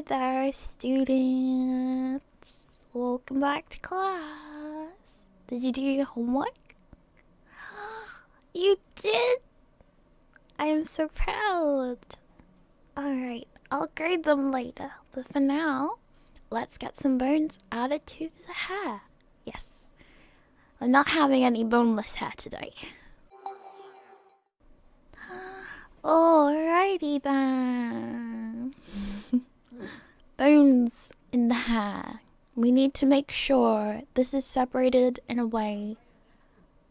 Hey there, students. Welcome back to class. Did you do your homework? You did? I'm so proud. Alright, I'll grade them later. But for now, let's get some bones added to the hair. Yes. I'm not having any boneless hair today. Alrighty then. Bones in the hair. We need to make sure this is separated in a way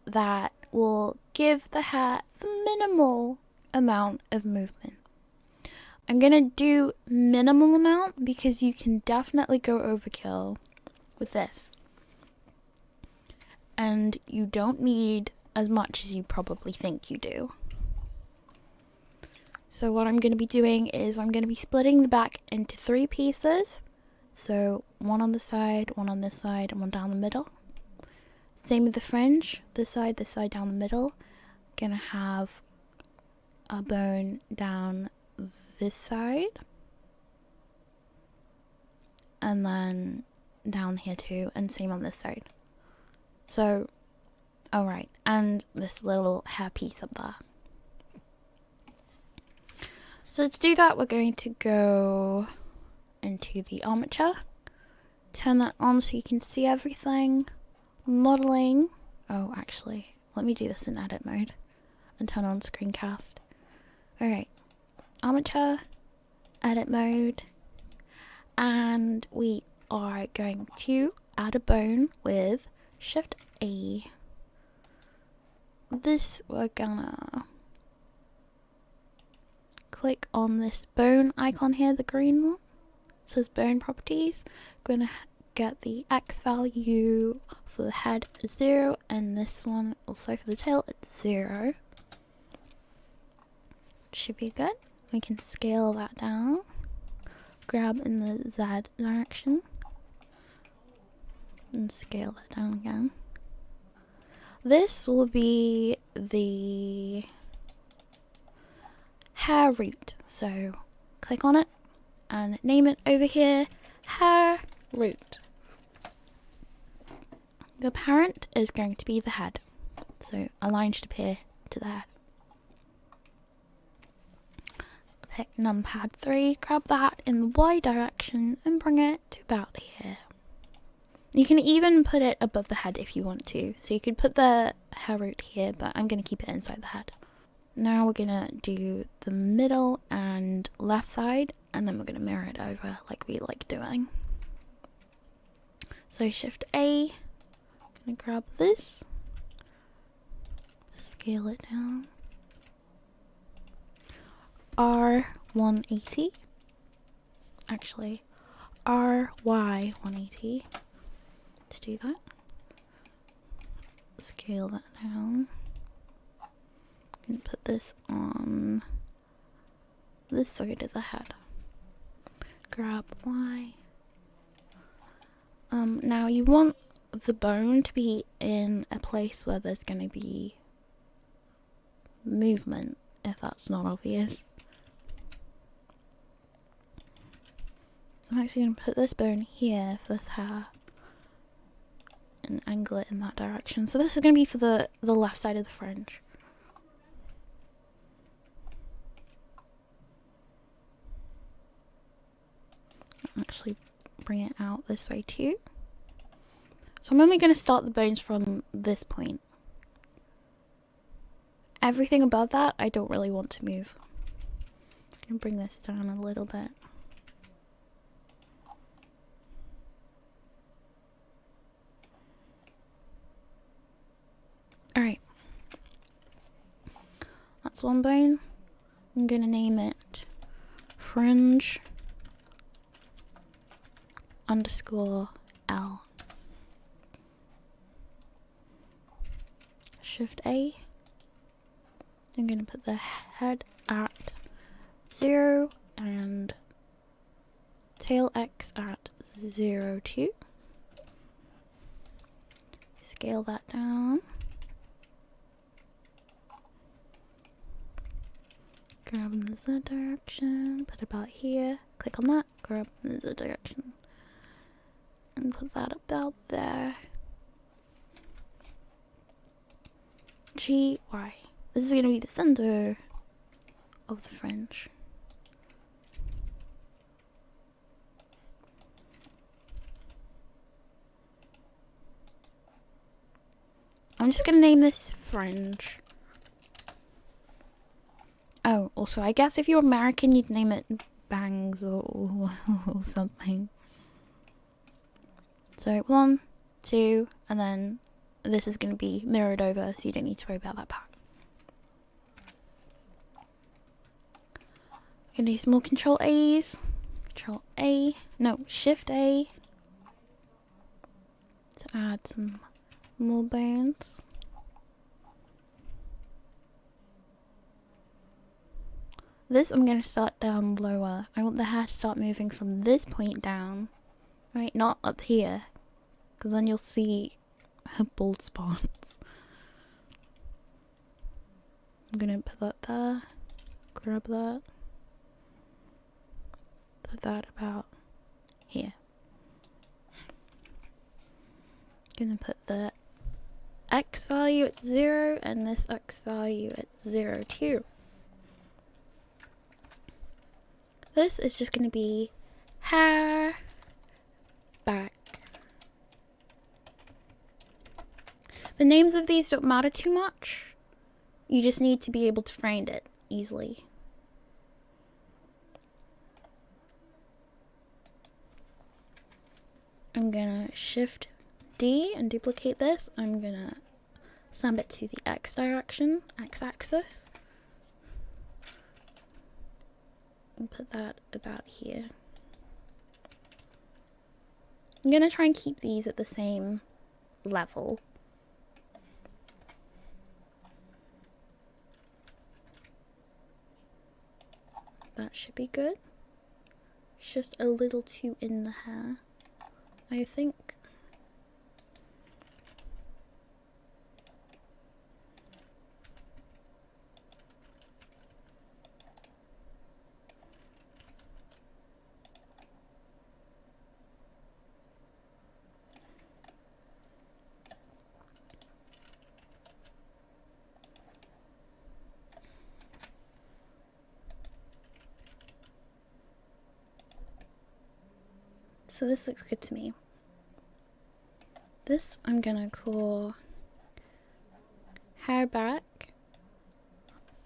that will give the hair the minimal amount of movement. I'm gonna do minimal amount because you can definitely go overkill with this. And you don't need as much as you probably think you do. So what I'm going to be doing is I'm going to be splitting the back into 3 pieces. So one on the side, one on this side, and one down the middle. Same with the fringe, this side, down the middle. Gonna have a bone down this side. And then down here too, and same on this side. So, alright, and this little hair piece up there. So to do that, we're going to go into the armature, turn that on so you can see everything, modeling. Oh, actually, let me do this in edit mode and turn on screencast. Alright, armature, edit mode, and we are going to add a bone with Shift A. This we're gonna click on this bone icon here, the green one. It says bone properties. Gonna get the X value for the head at 0, and this one also for the tail at 0. Should be good. We can scale that down. Grab in the Z direction and scale that down again. This will be the hair root, so click on it and name it over here hair root. The parent is going to be the head, so a line should appear to the head. Pick numpad 3, grab that in the Y direction and bring it to about here. You can even put it above the head if you want to, so you could put the hair root here, but I'm going to keep it inside the head. Now we're gonna do the middle and left side, and then we're gonna mirror it over like we like doing. So Shift A, gonna grab this, scale it down. R180, actually RY 180 to do that. Scale that down. Put this on this side of the head. Grab Y. Now you want the bone to be in a place where there's going to be movement, if that's not obvious. I'm actually going to put this bone here for this hair and angle it in that direction. So this is going to be for the left side of the fringe. Actually bring it out this way too. So I'm only going to start the bones from this point. Everything above that I don't really want to move. I'm going to bring this down a little bit. Alright. That's one bone. I'm going to name it fringe _ L. Shift A. I'm going to put the head at 0 and tail X at 0 2. Scale that down. Grab in the Z direction, put about here, click on that, grab this direction and put that about there. G, Y. This is going to be the center of the fringe. I'm just going to name this fringe. Oh, also, I guess if you're American, you'd name it bangs or something. So 1, 2, and then this is going to be mirrored over, so you don't need to worry about that part. I'm going to do some more Control A's. Control A. No, Shift A. To add some more bones. This I'm going to start down lower. I want the hair to start moving from this point down. Right, not up here. Because then you'll see her bald spots. I'm going to put that there. Grab that. Put that about here. Gonna put the X value at 0 and this X value at 0 too. This is just gonna be hair back. The names of these don't matter too much. You just need to be able to find it easily. I'm gonna Shift D and duplicate this. I'm gonna snap it to the X direction, X axis. And put that about here. I'm gonna try and keep these at the same level. That should be good. It's just a little too in the hair, I think. So this looks good to me. This I'm gonna call hair back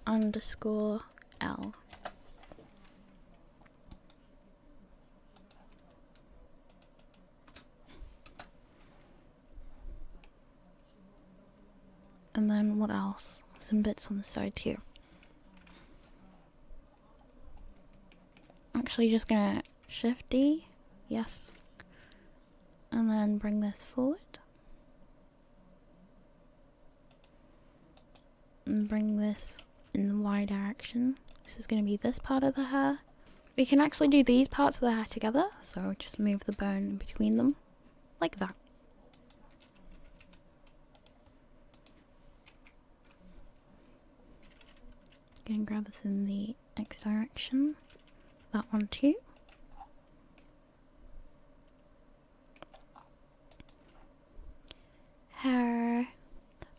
underscore L. And then what else? Some bits on the side too. Actually just gonna Shift D, yes. And then bring this forward. And bring this in the Y direction. This is going to be this part of the hair. We can actually do these parts of the hair together, so just move the bone in between them, like that. Gonna grab this in the X direction. That one too. Hair.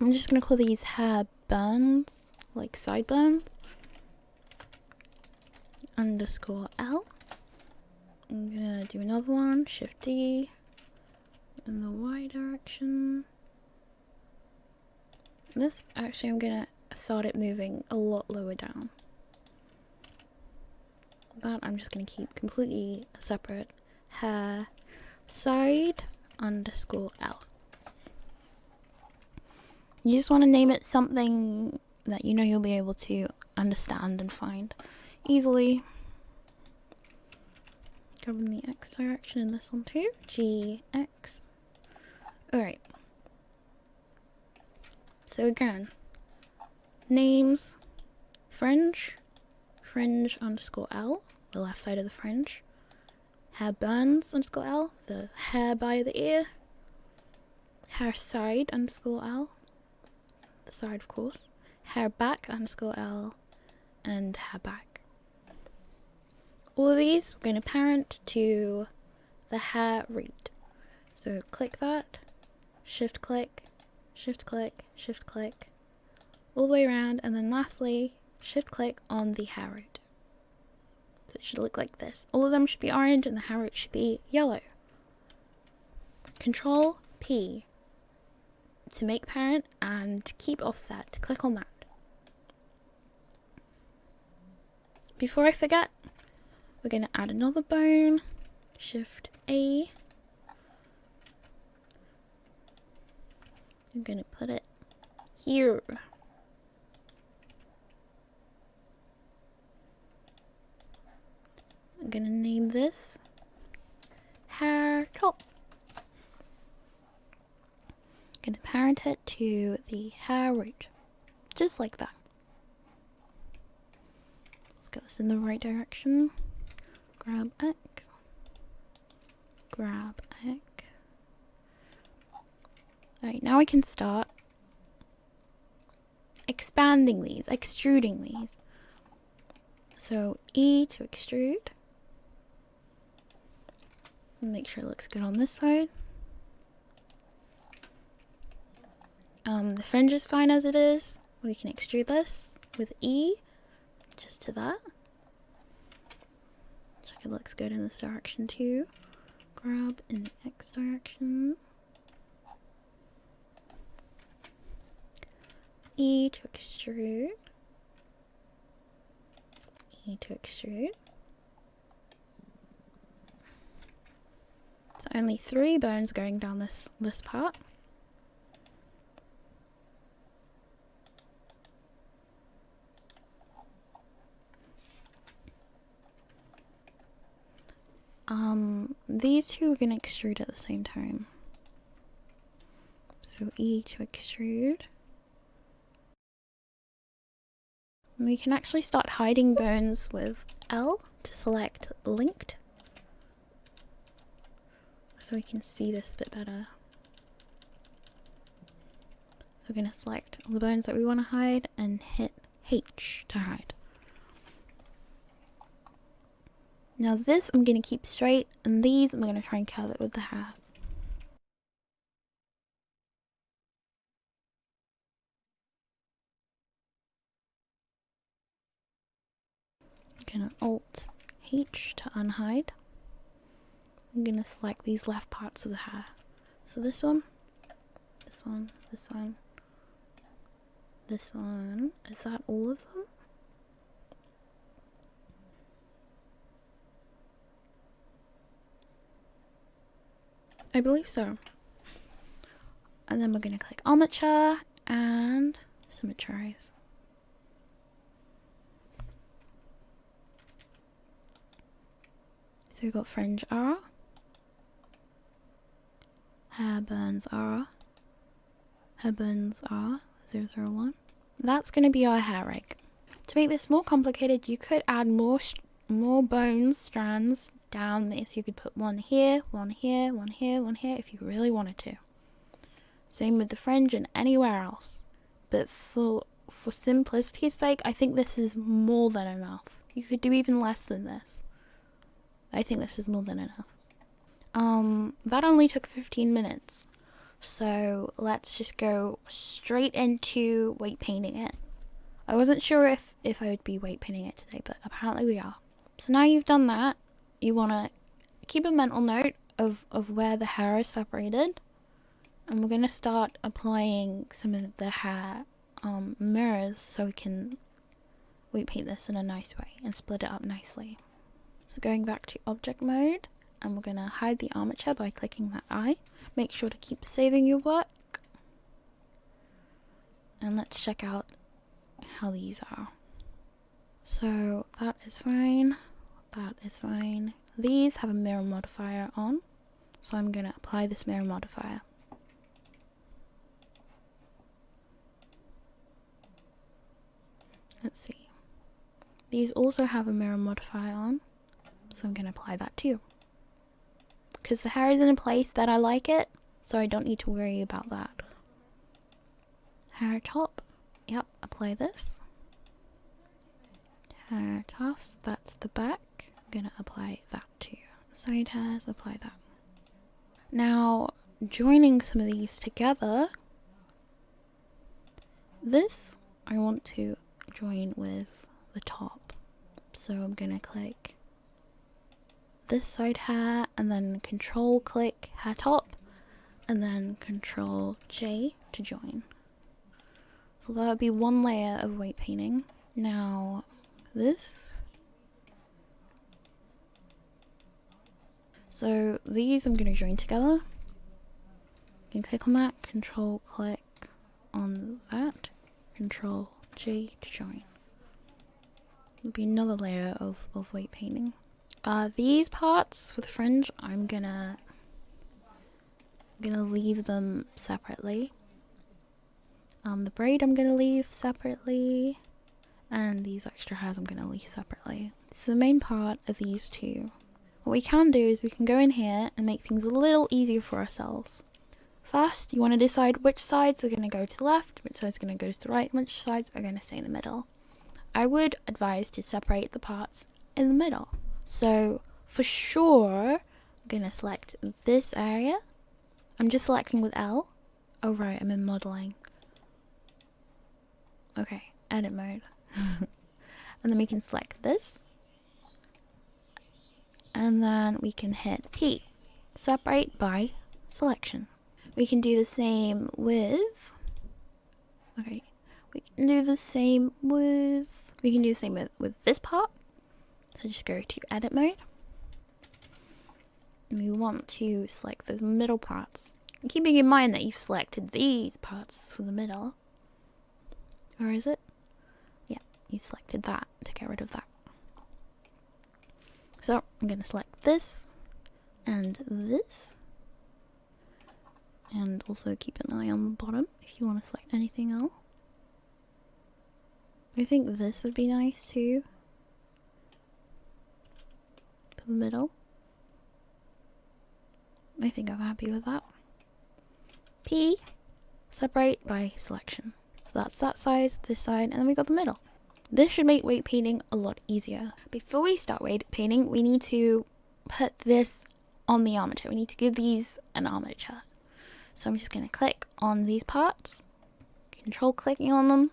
I'm just gonna call these hair burns, like sideburns. Underscore L. I'm gonna do another one, Shift D, in the Y direction. This, actually I'm gonna start it moving a lot lower down. That I'm just gonna keep completely separate. Hair side underscore L. You just want to name it something that you know you'll be able to understand and find easily. Go in the X direction in this one too. G, X. Alright. So again, names, fringe, fringe underscore L, the left side of the fringe. Hair burns underscore L, the hair by the ear. Hair side underscore L, the side of course. Hair back underscore L, and hair back. all of these, we're going to parent to the hair root. So click that, shift click, shift click, shift click, all the way around, and then lastly, shift click on the hair root. So it should look like this. All of them should be orange and the hair root should be yellow. Control P to make parent and keep offset. Click on that. Before I forget, we're going to add another bone. Shift A. I'm going to put it here. I'm going to name this hair top. I'm going to parent it to the hair root, just like that. Let's get this in the right direction. Grab X. Grab X. Alright, now we can start expanding these, extruding these. So E to extrude. Make sure it looks good on this side. The fringe is fine as it is. We can extrude this with E, just to that. Check it looks good in this direction too. Grab in the X direction. E to extrude. E to extrude. So only 3 bones going down this part. These two we're going to extrude at the same time. So E to extrude. And we can actually start hiding bones with L to select linked. So we can see this a bit better. So we're going to select all the bones that we want to hide and hit H to hide. Now this I'm going to keep straight, and these I'm going to try and curve it with the hair. I'm going to Alt H to unhide. I'm going to select these left parts of the hair. So this one, this one, this one, this one. Is that all of them? I believe so. And then we're going to click armature and symmetrize. So we've got fringe R, hair burns R, hair burns R 001. That's going to be our hair rig. To make this more complicated, you could add more bones, strands down this. You could put one here, one here, one here, one here if you really wanted to. Same with the fringe and anywhere else. But for simplicity's sake, I think this is more than enough. You could do even less than this. I think this is more than enough. That only took 15 minutes. So let's just go straight into weight painting it. I wasn't sure if I would be weight painting it today, but apparently we are. So now you've done that, you want to keep a mental note of where the hair is separated. And we're going to start applying some of the hair mirrors so we can weight paint this in a nice way and split it up nicely. So going back to object mode, and we're going to hide the armature by clicking that eye. Make sure to keep saving your work. And let's check out how these are. So that is fine. That is fine. These have a mirror modifier on. So I'm going to apply this mirror modifier. Let's see. These also have a mirror modifier on. So I'm going to apply that too. Because the hair is in a place that I like it, so I don't need to worry about that. Hair top. Yep, apply this. Hair tufts, that's the back. I'm gonna apply that too. Side hairs, apply that. Now, joining some of these together, this I want to join with the top. So I'm gonna click this side hair and then control click hair top and then control J to join. So that would be one layer of weight painting. Now this. So these I'm going to join together. You can click on that, control click on that, control J to join. It'll be another layer of weight painting. These parts with fringe, I'm gonna leave them separately. The braid I'm gonna leave separately, and these extra hairs I'm gonna leave separately. So the main part of these two. What we can do is we can go in here and make things a little easier for ourselves. First, you want to decide which sides are going to go to the left, which sides are going to go to the right, and which sides are going to stay in the middle. I would advise to separate the parts in the middle. So for sure, I'm going to select this area. I'm just selecting with L. Oh right, I'm in modeling. Okay, edit mode. And then we can select this. And then we can hit P, separate by selection. We can do the same with, we can do the same with this part. So just go to edit mode. And we want to select those middle parts. And keeping in mind that you've selected these parts for the middle. Or is it? Yeah, you selected that to get rid of that. So I'm going to select this and this, and also keep an eye on the bottom if you want to select anything else. I think this would be nice too, for the middle. I think I'm happy with that. P, separate by selection. So that's that side, this side, and then we got the middle. This should make weight painting a lot easier. Before we start weight painting, we need to put this on the armature. We need to give these an armature. So I'm just going to click on these parts, control clicking on them.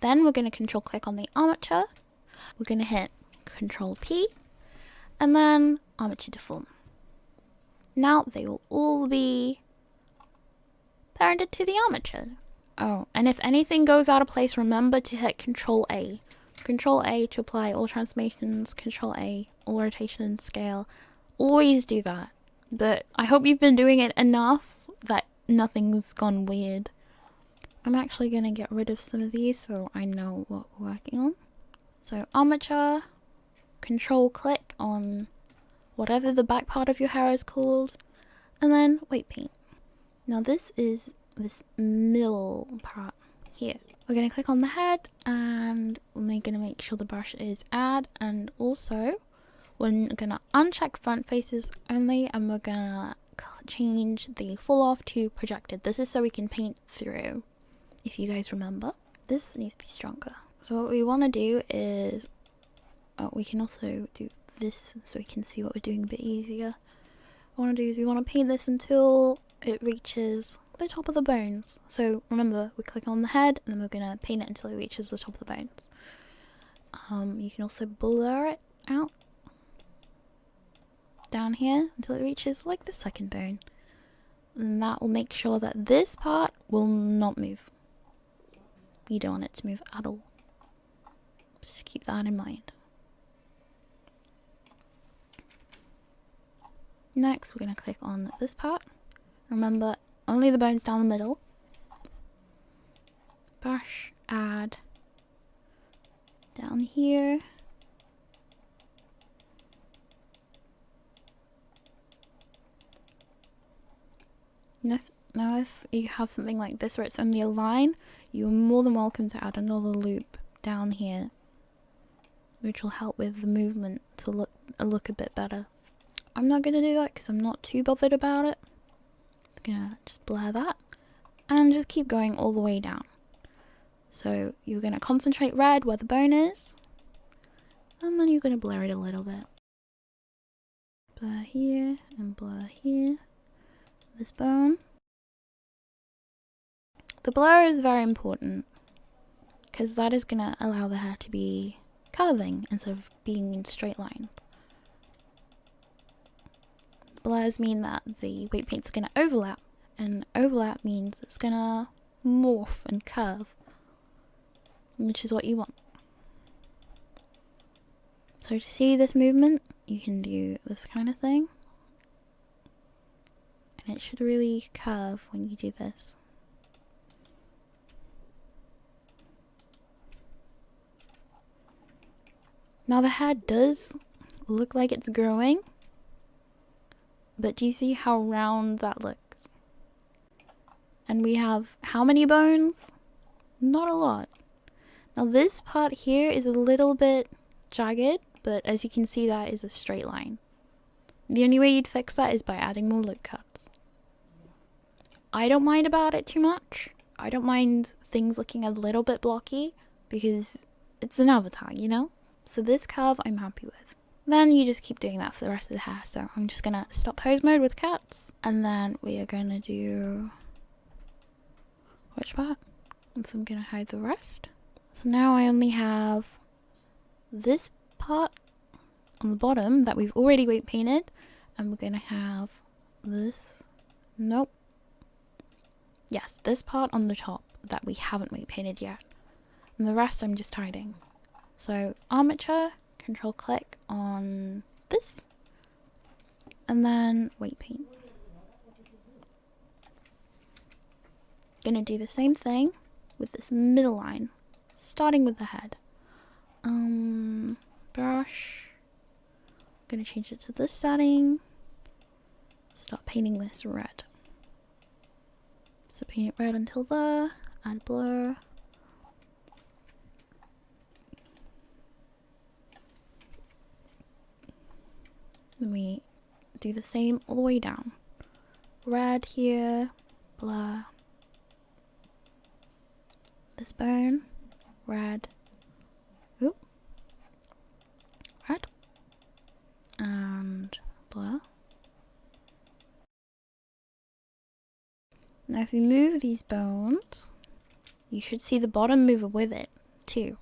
Then we're going to control click on the armature. We're going to hit control P and then armature deform. Now they will all be parented to the armature. Oh, and if anything goes out of place, remember to hit Control A. Control A to apply all transformations, Control A, all rotation and scale. Always do that. But I hope you've been doing it enough that nothing's gone weird. I'm actually going to get rid of some of these so I know what we're working on. So armature, Control click on whatever the back part of your hair is called, and then weight paint. Now this is this middle part here. We're going to click on the head and we're going to make sure the brush is add, and also we're going to uncheck front faces only, and we're going to change the fall off to projected. This is so we can paint through, if you guys remember. This needs to be stronger. So what we want to do is, we can also do this so we can see what we're doing a bit easier. What we want to do is we want to paint this until it reaches the top of the bones. So remember, we click on the head and then we're going to paint it until it reaches the top of the bones. You can also blur it out down here until it reaches like the second bone. And that will make sure that this part will not move. You don't want it to move at all. Just keep that in mind. Next, we're going to click on this part. Remember, only the bones down the middle. Brush, add, down here. Now if you have something like this where it's only a line, you're more than welcome to add another loop down here, which will help with the movement to look a bit better. I'm not going to do that because I'm not too bothered about it. I'm going to just blur that and just keep going all the way down. So you're going to concentrate red where the bone is, And then you're going to blur it a little bit. Blur here and blur here. This bone. The blur is very important because that is going to allow the hair to be curving instead of being in straight line. Blurs mean that the weight paints are going to overlap, and overlap means it's going to morph and curve, which is what you want. So to see this movement, you can do this kind of thing. And it should really curve when you do this. Now the hair does look like it's growing, but do you see how round that looks? And we have how many bones? Not a lot. Now this part here is a little bit jagged, but as you can see, that is a straight line. The only way you'd fix that is by adding more loop cuts. I don't mind about it too much. I don't mind things looking a little bit blocky because it's an avatar, you know? So this curve I'm happy with. Then you just keep doing that for the rest of the hair. So I'm just gonna stop pose mode with cats, and then we are gonna do which part? And so I'm gonna hide the rest. So now I only have this part on the bottom that we've already weight painted, and we're gonna have this, nope, yes, this part on the top that we haven't weight painted yet, and the rest I'm just hiding. So armature, control click on this, and then weight paint. Gonna do the same thing with this middle line, starting with the head. Brush. Gonna change it to this setting. Start painting this red. So paint it red until there. Add blur. Then we do the same all the way down. Red here. Blur. This bone. Red. Oop. Red. And blur. Now if you move these bones, you should see the bottom move with it too.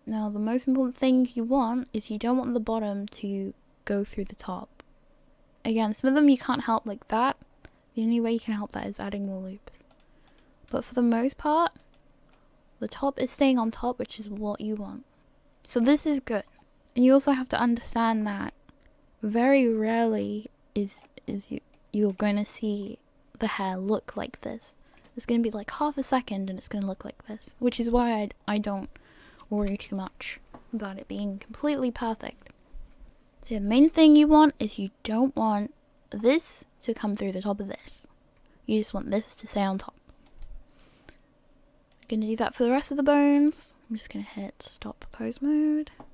Now the most important thing you want is you don't want the bottom to go through the top. Again, some of them you can't help like that. The only way you can help that is adding more loops. But for the most part, the top is staying on top, which is what you want. So this is good. And you also have to understand that very rarely you're going to see the hair look like this. It's going to be like half a second and it's going to look like this, which is why I don't worry too much about it being completely perfect. So the main thing you want is you don't want this to come through the top of this. You just want this to stay on top. I'm going to do that for the rest of the bones. I'm just going to hit stop pose mode. I'm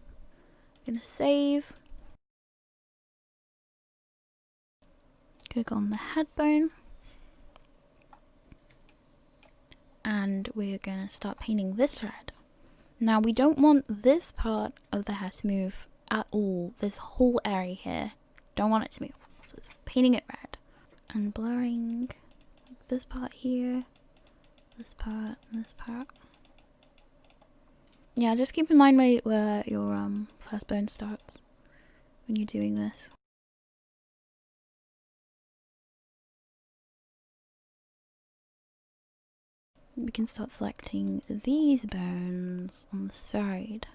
going to save. Click on the head bone. And we're going to start painting this red. Now we don't want this part of the hair to move at all. This whole area here, don't want it to move. So it's painting it red. And blurring this part here, this part, and this part. Yeah, just keep in mind where your first bone starts when you're doing this. We can start selecting these bones on the side.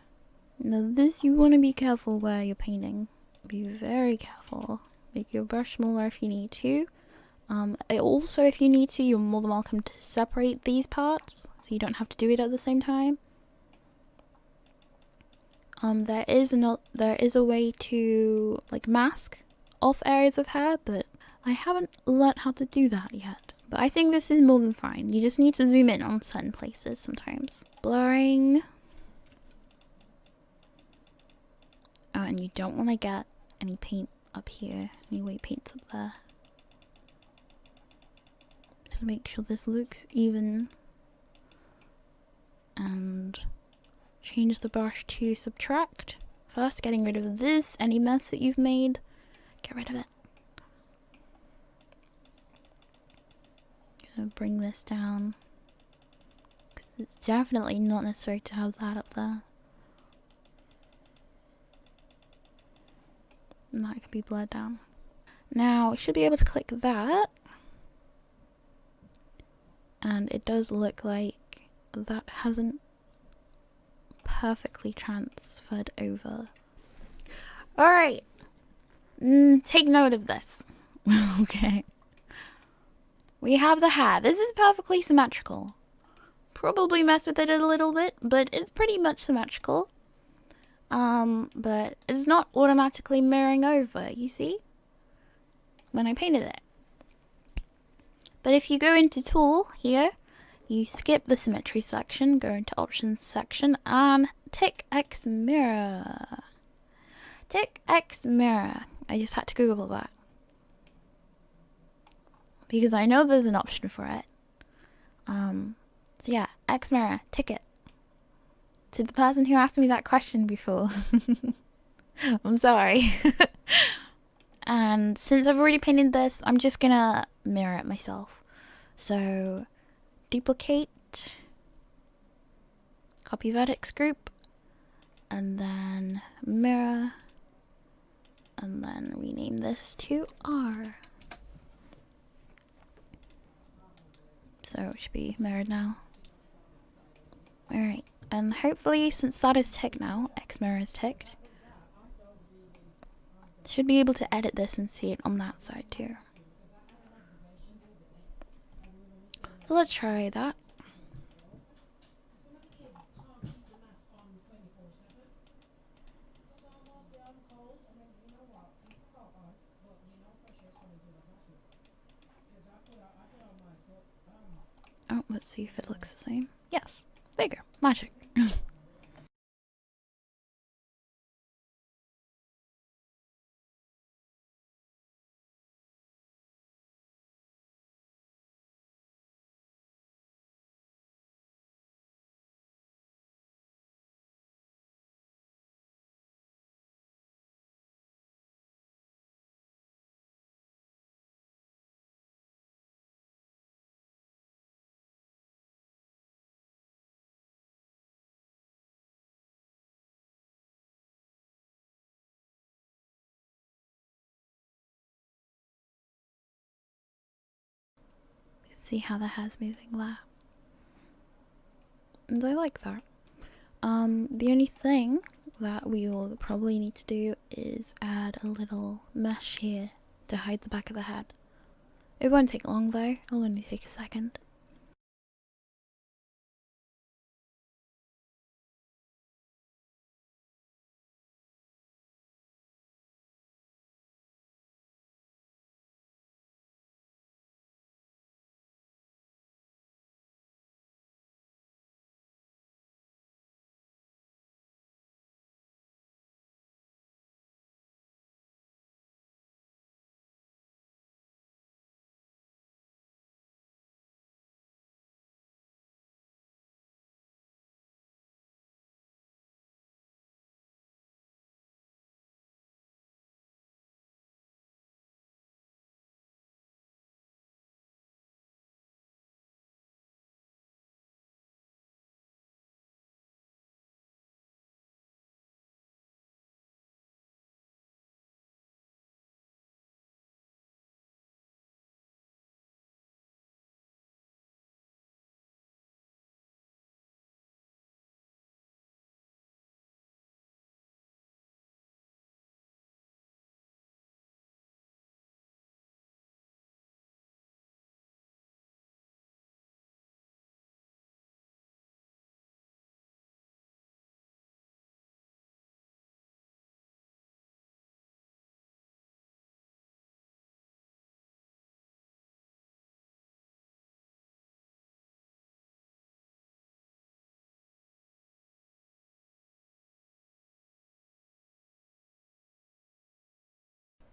Now this, you want to be careful where you're painting. Be very careful. Make your brush smaller if you need to. Also, if you need to, you're more than welcome to separate these parts, so you don't have to do it at the same time. There is a way to like mask off areas of hair, but I haven't learnt how to do that yet. But I think this is more than fine. You just need to zoom in on certain places sometimes. Blurring. Oh, and you don't want to get any paint up here, any weight paints up there. Just make sure this looks even and change the brush to subtract. First, getting rid of this, any mess that you've made. Get rid of it. Gonna bring this down. Because it's definitely not necessary to have that up there. And that can be blurred down. Now, we should be able to click that. And it does look like that hasn't perfectly transferred over. Alright. Take note of this. Okay. We have the hair. This is perfectly symmetrical. Probably mess with it a little bit, but it's pretty much symmetrical. But it's not automatically mirroring over, you see? When I painted it. But if you go into tool here, you skip the symmetry section, go into options section and tick X mirror. Tick X mirror. I just had to Google that. Because I know there's an option for it. So yeah, X mirror, tick it. To the person who asked me that question before. I'm sorry. And since I've already painted this, I'm just gonna mirror it myself. So, duplicate, copy vertex group, and then mirror, and then rename this to R. So it should be mirrored now. Alright, and hopefully since that is ticked now, X mirror is ticked, should be able to edit this and see it on that side too. So let's try that. Oh, let's see if it looks the same. Yes, bigger, magic. See how the hair's moving there. And I like that. The only thing that we will probably need to do is add a little mesh here to hide the back of the head. It won't take long though, it'll only take a second.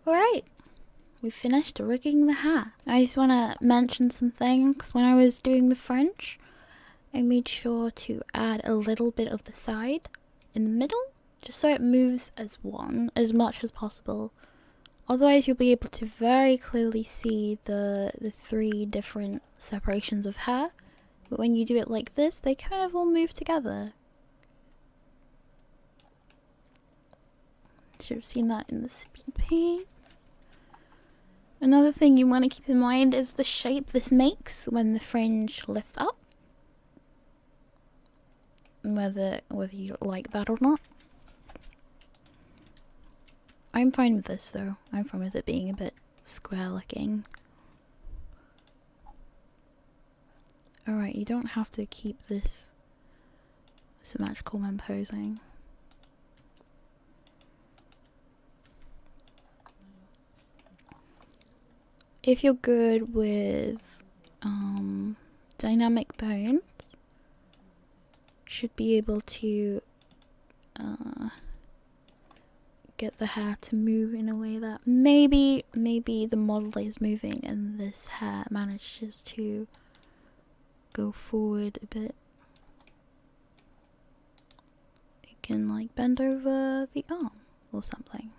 Alright, we finished rigging the hair. I just want to mention some things. When I was doing the fringe, I made sure to add a little bit of the side in the middle, just so it moves as one as much as possible. Otherwise you'll be able to very clearly see the three different separations of hair, but when you do it like this, they kind of all move together. Should have seen that in the speed paint. Another thing you want to keep in mind is the shape this makes when the fringe lifts up. Whether you like that or not. I'm fine with this though. I'm fine with it being a bit square looking. Alright, you don't have to keep this symmetrical when posing. If you're good with dynamic bones, should be able to get the hair to move in a way that maybe the model is moving and this hair manages to go forward a bit. It can like bend over the arm or something.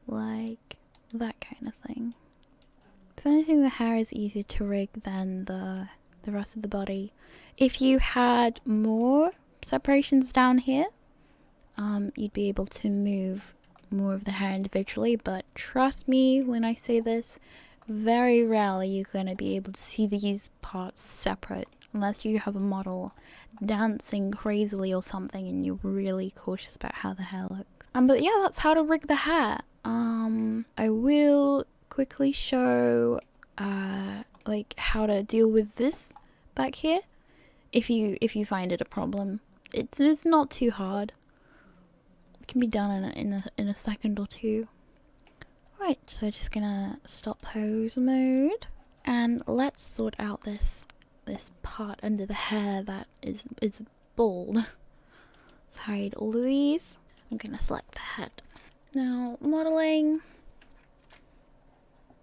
Like that kind of thing. If anything, the hair is easier to rig than the rest of the body. If you had more separations down here, you'd be able to move more of the hair individually, but trust me when I say this, very rarely you're going to be able to see these parts separate unless you have a model dancing crazily or something and you're really cautious about how the hair looks. But yeah, that's how to rig the hair. I will quickly show like how to deal with this back here if you find it a problem. It's not too hard. It can be done in a second or two. Right, so just gonna stop pose mode and let's sort out this part under the hair that is bald. Let's hide all of these. I'm gonna select the head. Now modeling.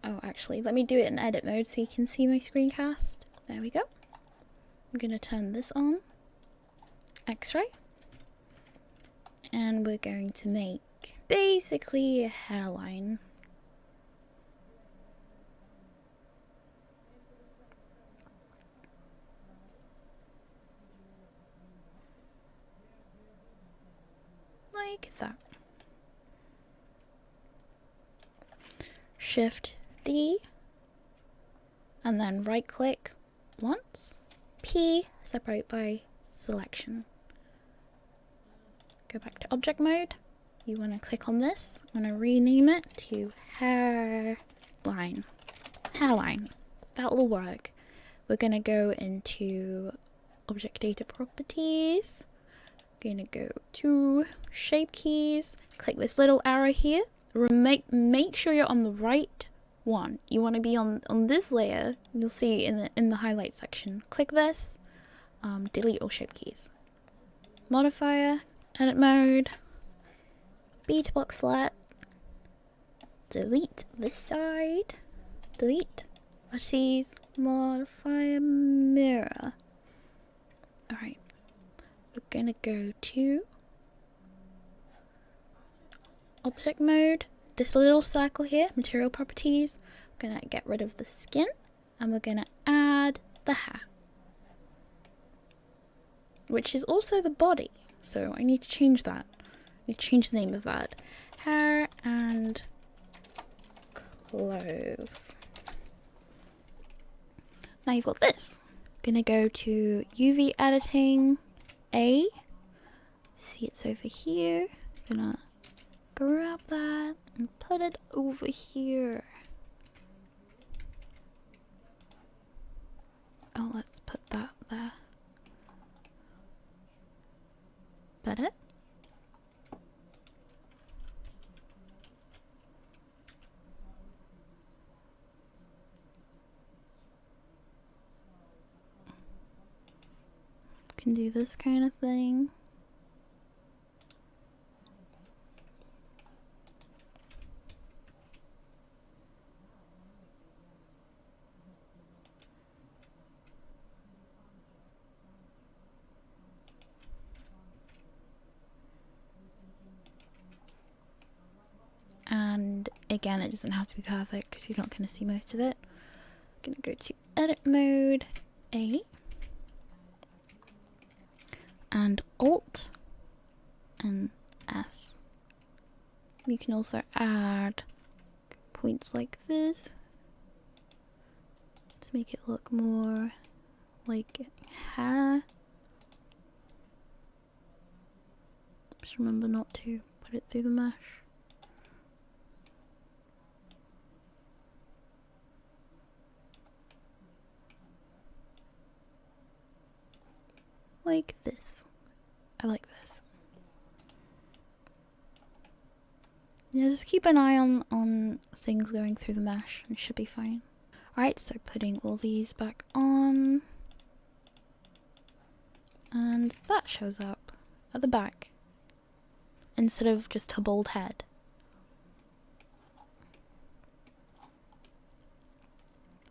Oh, actually, let me do it in edit mode so you can see my screencast. There we go. I'm gonna turn this on. X-ray. And we're going to make basically a hairline. Like that. Shift D. And then right click once. P, separate by selection. Go back to object mode. You want to click on this. I'm going to rename it to hairline. Hairline. That will work. We're going to go into object data properties. Going to go to shape keys. Click this little arrow here. Make sure you're on the right one. You want to be on this layer. You'll see in the highlight section. Click this. Delete all shape keys. Modifier. Edit mode, beatbox slat, delete this side, delete vertices, modifier mirror. Alright, we're gonna go to object mode, this little circle here, material properties. We're gonna get rid of the skin and we're gonna add the hair, which is also the body. So I need to change that. I need to change the name of that. Hair and clothes. Now you've got this. Gonna go to UV editing A. See, it's over here. Gonna grab that and put it over here. Oh, let's put that there. Better. Can do this kind of thing. again, it doesn't have to be perfect because you're not going to see most of it. I'm going to go to edit mode, A, and Alt and S. You can also add points like this to make it look more like hair. Just remember not to put it through the mesh. Like this. I like this. Yeah, just keep an eye on things going through the mesh and it should be fine. Alright, so putting all these back on. And that shows up at the back. Instead of just a bald head.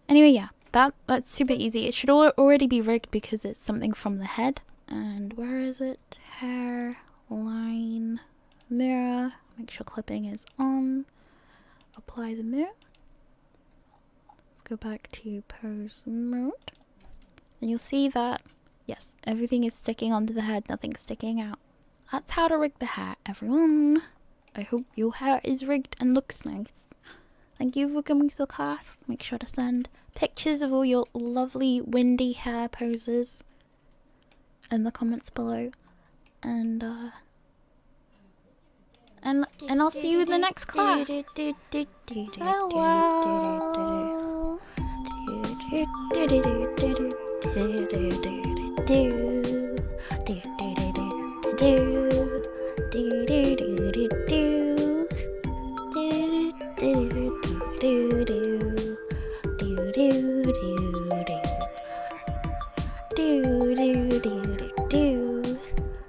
Anyway, yeah, that's super easy. It should already be rigged because it's something from the head. And where is it? Hairline, mirror. Make sure clipping is on. Apply the mirror. Let's go back to pose mode. And you'll see that, yes, everything is sticking onto the head, nothing's sticking out. That's how to rig the hair, everyone. I hope your hair is rigged and looks nice. Thank you for coming to the class. Make sure to send pictures of all your lovely windy hair poses in the comments below. And I'll see you in the next class. Hello.